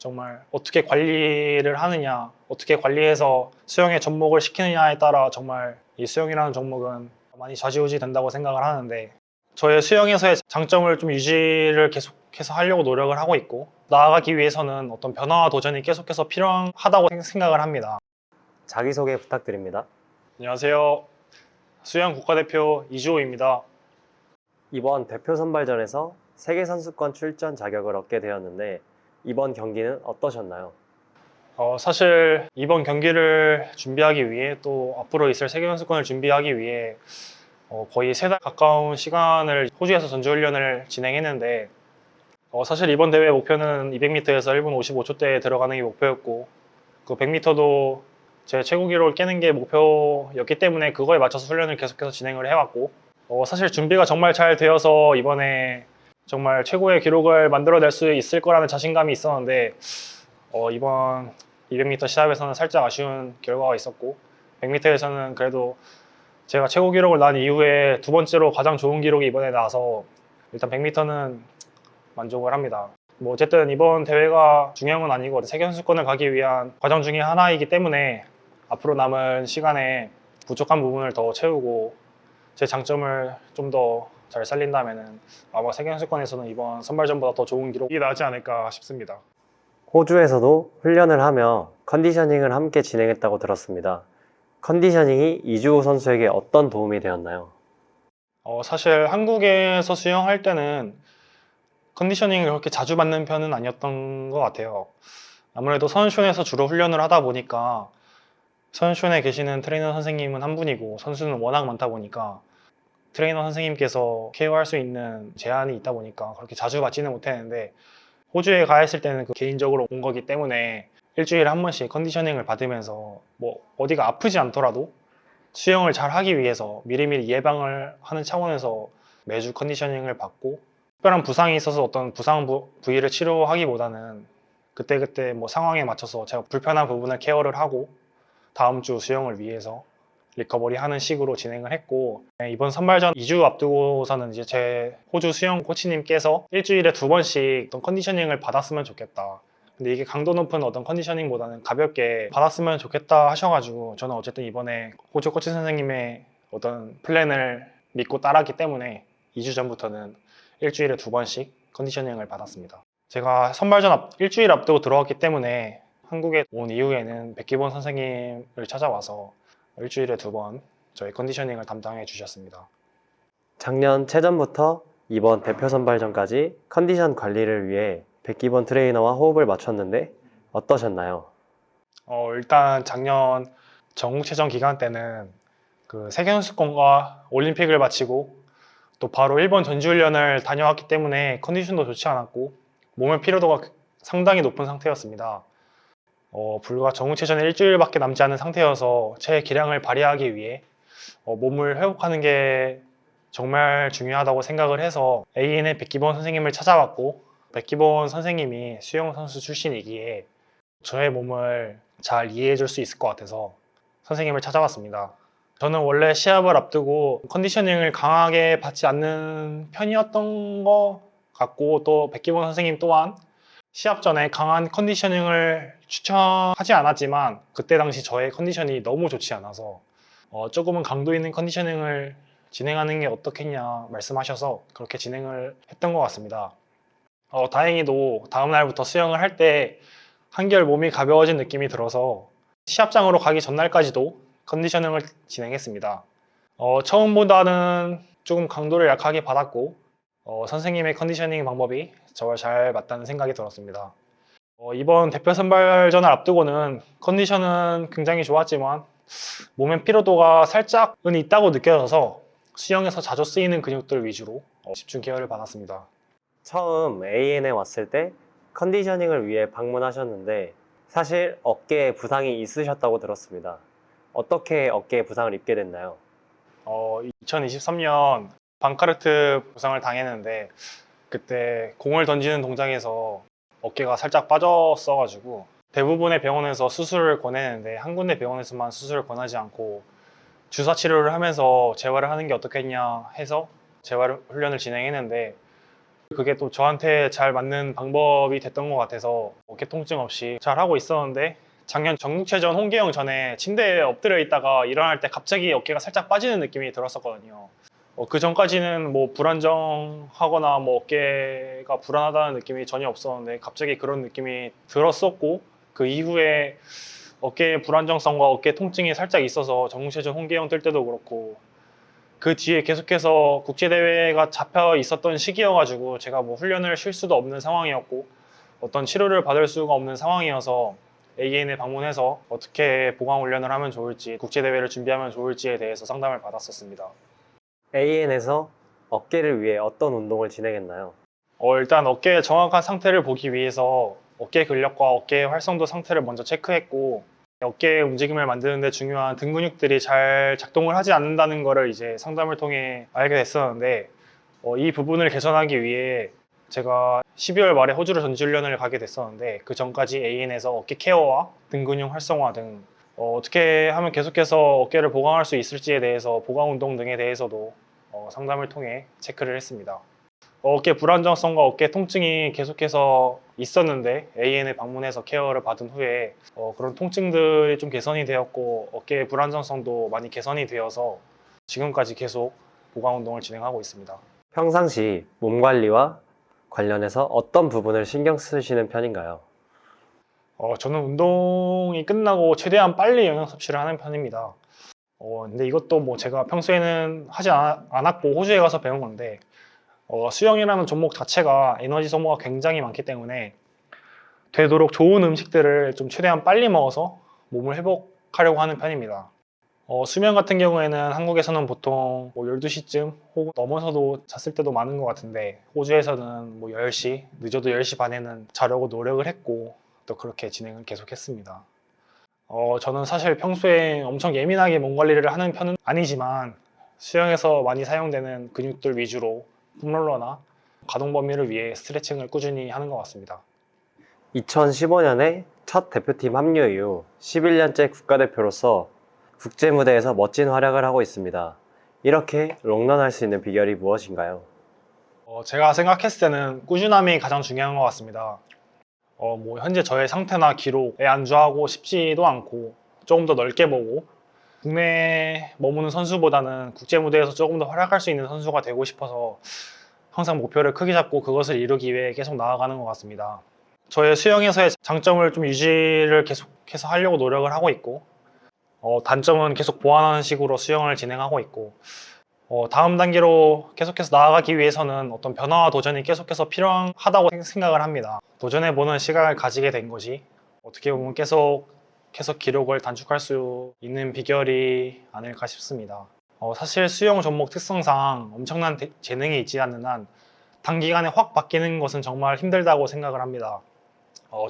정말 어떻게 관리를 하느냐, 어떻게 관리해서 수영에 접목을 시키느냐에 따라 정말 이 수영이라는 종목은 많이 좌지우지 된다고 생각을 하는데, 저의 수영에서의 장점을 좀 유지를 계속해서 하려고 노력을 하고 있고, 나아가기 위해서는 어떤 변화와 도전이 계속해서 필요하다고 생각을 합니다. 자기소개 부탁드립니다. 안녕하세요. 수영 국가대표 이주호입니다. 이번 대표 선발전에서 세계선수권 출전 자격을 얻게 되었는데 이번 경기는 어떠셨나요? 사실 이번 경기를 준비하기 위해, 또 앞으로 있을 세계선수권을 준비하기 위해 거의 3달 가까운 시간을 호주에서 전지훈련을 진행했는데, 사실 이번 대회 목표는 200m에서 1분 55초대에 들어가는 게 목표였고, 그 100m도 제 최고 기록을 깨는 게 목표였기 때문에 그거에 맞춰서 훈련을 계속해서 진행을 해왔고, 사실 준비가 정말 잘 되어서 이번에 정말 최고의 기록을 만들어낼 수 있을 거라는 자신감이 있었는데, 이번 200m 시합에서는 살짝 아쉬운 결과가 있었고, 100m에서는 그래도 제가 최고 기록을 난 이후에 두 번째로 가장 좋은 기록이 이번에 나와서 일단 100m는 만족을 합니다. 뭐 어쨌든 이번 대회가 중요한 건 아니고 세계선수권을 가기 위한 과정 중에 하나이기 때문에 앞으로 남은 시간에 부족한 부분을 더 채우고 제 장점을 좀 더 잘 살린다면은 아마 세계선수권에서는 이번 선발전보다 더 좋은 기록이 나지 않을까 싶습니다. 호주에서도 훈련을 하며 컨디셔닝을 함께 진행했다고 들었습니다. 컨디셔닝이 이주호 선수에게 어떤 도움이 되었나요? 사실 한국에서 수영할 때는 컨디셔닝을 그렇게 자주 받는 편은 아니었던 것 같아요. 아무래도 선수촌에서 주로 훈련을 하다 보니까 선수촌에 계시는 트레이너 선생님은 한 분이고 선수는 워낙 많다 보니까 트레이너 선생님께서 케어할 수 있는 제한이 있다 보니까 그렇게 자주 받지는 못했는데, 호주에 가 있을 때는 개인적으로 온 거기 때문에 일주일에 한 번씩 컨디셔닝을 받으면서 뭐 어디가 아프지 않더라도 수영을 잘 하기 위해서 미리미리 예방을 하는 차원에서 매주 컨디셔닝을 받고, 특별한 부상이 있어서 어떤 부상 부위를 치료하기보다는 그때그때 뭐 상황에 맞춰서 제가 불편한 부분을 케어를 하고 다음 주 수영을 위해서 리커버리 하는 식으로 진행을 했고, 이번 선발전 2주 앞두고서는 이제 제 호주 수영 코치님께서 일주일에 2번씩 어떤 컨디셔닝을 받았으면 좋겠다. 근데 이게 강도 높은 어떤 컨디셔닝보다는 가볍게 받았으면 좋겠다 하셔가지고, 저는 어쨌든 이번에 호주 코치 선생님의 어떤 플랜을 믿고 따랐기 때문에 2주 전부터는 일주일에 2번씩 컨디셔닝을 받았습니다. 제가 선발전 일주일 앞두고 들어왔기 때문에 한국에 온 이후에는 백기본 선생님을 찾아와서 일주일에 2번 저희 컨디셔닝을 담당해 주셨습니다. 작년 체전부터 이번 대표 선발전까지 컨디션 관리를 위해 백기본 트레이너와 호흡을 맞췄는데 어떠셨나요? 일단 작년 전국체전 기간 때는 그 세계선수권과 올림픽을 마치고 또 바로 일본 전지훈련을 다녀왔기 때문에 컨디션도 좋지 않았고 몸의 피로도가 상당히 높은 상태였습니다. 불과 전국체전에 일주일밖에 남지 않은 상태여서 제 기량을 발휘하기 위해 몸을 회복하는 게 정말 중요하다고 생각을 해서 AN의 백기본 선생님을 찾아왔고, 백기본 선생님이 수영 선수 출신이기에 저의 몸을 잘 이해해 줄 수 있을 것 같아서 선생님을 찾아왔습니다. 저는 원래 시합을 앞두고 컨디셔닝을 강하게 받지 않는 편이었던 것 같고, 또 백기본 선생님 또한 시합 전에 강한 컨디셔닝을 추천하지 않았지만 그때 당시 저의 컨디션이 너무 좋지 않아서 조금은 강도 있는 컨디셔닝을 진행하는 게 어떻겠냐 말씀하셔서 그렇게 진행을 했던 것 같습니다. 다행히도 다음 날부터 수영을 할 때 한결 몸이 가벼워진 느낌이 들어서 시합장으로 가기 전날까지도 컨디셔닝을 진행했습니다. 처음보다는 조금 강도를 약하게 받았고, 선생님의 컨디셔닝 방법이 저와 잘 맞다는 생각이 들었습니다. 이번 대표 선발전을 앞두고는 컨디션은 굉장히 좋았지만 몸의 피로도가 살짝은 있다고 느껴져서 수영에서 자주 쓰이는 근육들 위주로 집중 케어를 받았습니다. 처음 AN에 왔을 때 컨디셔닝을 위해 방문하셨는데 사실 어깨에 부상이 있으셨다고 들었습니다. 어떻게 어깨에 부상을 입게 됐나요? 2023년 방카르트 부상을 당했는데, 그때 공을 던지는 동작에서 어깨가 살짝 빠졌어가지고 대부분의 병원에서 수술을 권했는데 한 군데 병원에서만 수술을 권하지 않고 주사 치료를 하면서 재활을 하는 게 어떻겠냐 해서 재활 훈련을 진행했는데, 그게 또 저한테 잘 맞는 방법이 됐던 것 같아서 어깨 통증 없이 잘 하고 있었는데 작년 전국체전 홍계영 전에 침대에 엎드려 있다가 일어날 때 갑자기 어깨가 살짝 빠지는 느낌이 들었었거든요. 그 전까지는 뭐 불안정하거나 뭐 어깨가 불안하다는 느낌이 전혀 없었는데 갑자기 그런 느낌이 들었었고 그 이후에 어깨 불안정성과 어깨 통증이 살짝 있어서 전국체전 홍계영 뛸 때도 그렇고 그 뒤에 계속해서 국제대회가 잡혀 있었던 시기여가지고 제가 뭐 훈련을 쉴 수도 없는 상황이었고 어떤 치료를 받을 수가 없는 상황이어서 AN에 방문해서 어떻게 보강 훈련을 하면 좋을지 국제대회를 준비하면 좋을지에 대해서 상담을 받았었습니다. AN에서 어깨를 위해 어떤 운동을 진행했나요? 일단 어깨의 정확한 상태를 보기 위해서 어깨 근력과 어깨의 활성도 상태를 먼저 체크했고 어깨의 움직임을 만드는 데 중요한 등 근육들이 잘 작동을 하지 않는다는 것을 이제 상담을 통해 알게 됐었는데 이 부분을 개선하기 위해 제가 12월 말에 호주로 전지훈련을 가게 됐었는데 그 전까지 AN에서 어깨 케어와 등 근육 활성화 등 어떻게 하면 계속해서 어깨를 보강할 수 있을지에 대해서 보강 운동 등에 대해서도 상담을 통해 체크를 했습니다. 어깨 불안정성과 어깨 통증이 계속해서 있었는데 AN에 방문해서 케어를 받은 후에 그런 통증들이 좀 개선이 되었고 어깨의 불안정성도 많이 개선이 되어서 지금까지 계속 보강 운동을 진행하고 있습니다. 평상시 몸 관리와 관련해서 어떤 부분을 신경 쓰시는 편인가요? 저는 운동이 끝나고 최대한 빨리 영양 섭취를 하는 편입니다. 근데 이것도 뭐 제가 평소에는 하지 않았고 호주에 가서 배운 건데 수영이라는 종목 자체가 에너지 소모가 굉장히 많기 때문에 되도록 좋은 음식들을 좀 최대한 빨리 먹어서 몸을 회복하려고 하는 편입니다. 수면 같은 경우에는 한국에서는 보통 뭐 12시쯤 혹은 넘어서도 잤을 때도 많은 것 같은데 호주에서는 뭐 10시, 늦어도 10시 반에는 자려고 노력을 했고 또 그렇게 진행을 계속했습니다. 저는 사실 평소에 엄청 예민하게 몸 관리를 하는 편은 아니지만 수영에서 많이 사용되는 근육들 위주로 폼롤러나 가동 범위를 위해 스트레칭을 꾸준히 하는 것 같습니다. 2015년에 첫 대표팀 합류 이후 11년째 국가대표로서 국제 무대에서 멋진 활약을 하고 있습니다. 이렇게 롱런할 수 있는 비결이 무엇인가요? 제가 생각했을 때는 꾸준함이 가장 중요한 것 같습니다. 뭐 현재 저의 상태나 기록에 안주하고 싶지도 않고 조금 더 넓게 보고 국내에 머무는 선수보다는 국제 무대에서 조금 더 활약할 수 있는 선수가 되고 싶어서 항상 목표를 크게 잡고 그것을 이루기 위해 계속 나아가는 것 같습니다. 저의 수영에서의 장점을 좀 유지를 계속해서 하려고 노력을 하고 있고 단점은 계속 보완하는 식으로 수영을 진행하고 있고 다음 단계로 계속해서 나아가기 위해서는 어떤 변화와 도전이 계속해서 필요하다고 생각을 합니다. 도전해보는 시간을 가지게 된 것이 어떻게 보면 계속 기록을 단축할 수 있는 비결이 아닐까 싶습니다. 사실 수영 종목 특성상 엄청난 재능이 있지 않는 한 단기간에 확 바뀌는 것은 정말 힘들다고 생각을 합니다.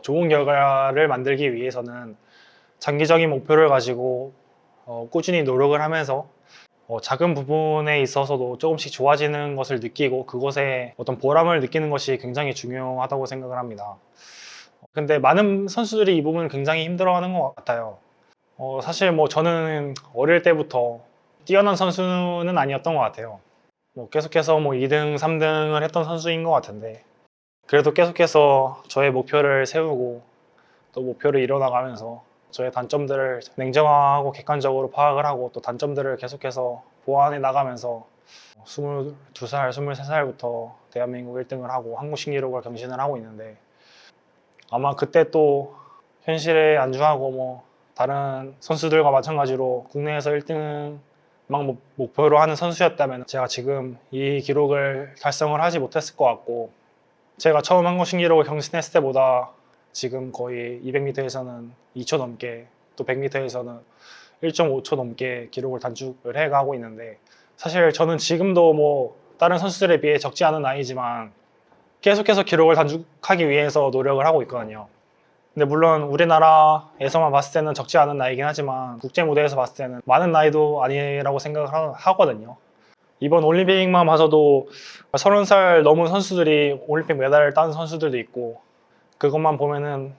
좋은 결과를 만들기 위해서는 장기적인 목표를 가지고 꾸준히 노력을 하면서 작은 부분에 있어서도 조금씩 좋아지는 것을 느끼고 그것에 어떤 보람을 느끼는 것이 굉장히 중요하다고 생각을 합니다. 근데 많은 선수들이 이 부분을 굉장히 힘들어하는 것 같아요. 사실 뭐 저는 어릴 때부터 뛰어난 선수는 아니었던 것 같아요. 뭐 계속해서 뭐 2등, 3등을 했던 선수인 것 같은데 그래도 계속해서 저의 목표를 세우고 또 목표를 이뤄나가면서 저의 단점들을 냉정하고 객관적으로 파악을 하고 또 단점들을 계속해서 보완해 나가면서 22살, 23살부터 대한민국 1등을 하고 한국 신기록을 경신을 하고 있는데 아마 그때 또 현실에 안주하고 뭐 다른 선수들과 마찬가지로 국내에서 1등만 목표로 하는 선수였다면 제가 지금 이 기록을 달성을 하지 못했을 것 같고 제가 처음 한국 신기록을 경신했을 때보다 지금 거의 200m에서는 2초 넘게 또 100m에서는 1.5초 넘게 기록을 단축을 해가고 있는데 사실 저는 지금도 뭐 다른 선수들에 비해 적지 않은 나이지만 계속해서 기록을 단축하기 위해서 노력을 하고 있거든요. 근데 물론 우리나라에서만 봤을 때는 적지 않은 나이긴 하지만 국제 무대에서 봤을 때는 많은 나이도 아니라고 생각을 하거든요. 이번 올림픽만 봐서도 30살 넘은 선수들이 올림픽 메달을 딴 선수들도 있고 그것만 보면은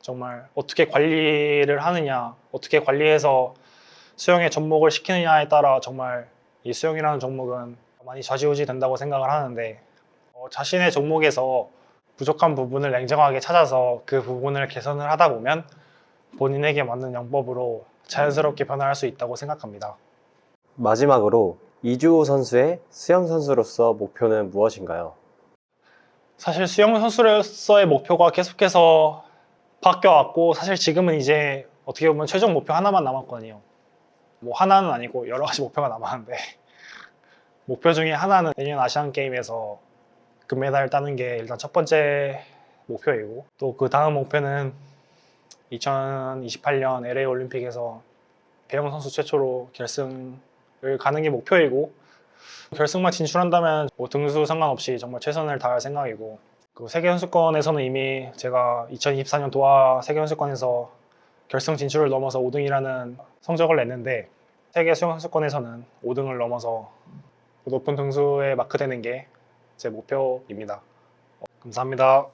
정말 어떻게 관리를 하느냐, 어떻게 관리해서 수영에 접목을 시키느냐에 따라 정말 이 수영이라는 종목은 많이 좌지우지 된다고 생각을 하는데 자신의 종목에서 부족한 부분을 냉정하게 찾아서 그 부분을 개선을 하다 보면 본인에게 맞는 영법으로 자연스럽게 변화할 수 있다고 생각합니다. 마지막으로 이주호 선수의 수영 선수로서 목표는 무엇인가요? 사실 수영 선수로서의 목표가 계속해서 바뀌어왔고 사실 지금은 이제 어떻게 보면 최종 목표 하나만 남았거든요. 뭐 하나는 아니고 여러 가지 목표가 남았는데 목표 중에 하나는 내년 아시안 게임에서 금메달을 따는 게 일단 첫 번째 목표이고 또 그 다음 목표는 2028년 LA 올림픽에서 배영 선수 최초로 결승을 가는 게 목표이고 결승만 진출한다면 뭐 등수 상관없이 정말 최선을 다할 생각이고 그 세계선수권에서는 이미 제가 2024년 도하 세계선수권에서 결승 진출을 넘어서 5등이라는 성적을 냈는데 세계 수영선수권에서는 5등을 넘어서 높은 등수에 마크되는 게 제 목표입니다. 감사합니다.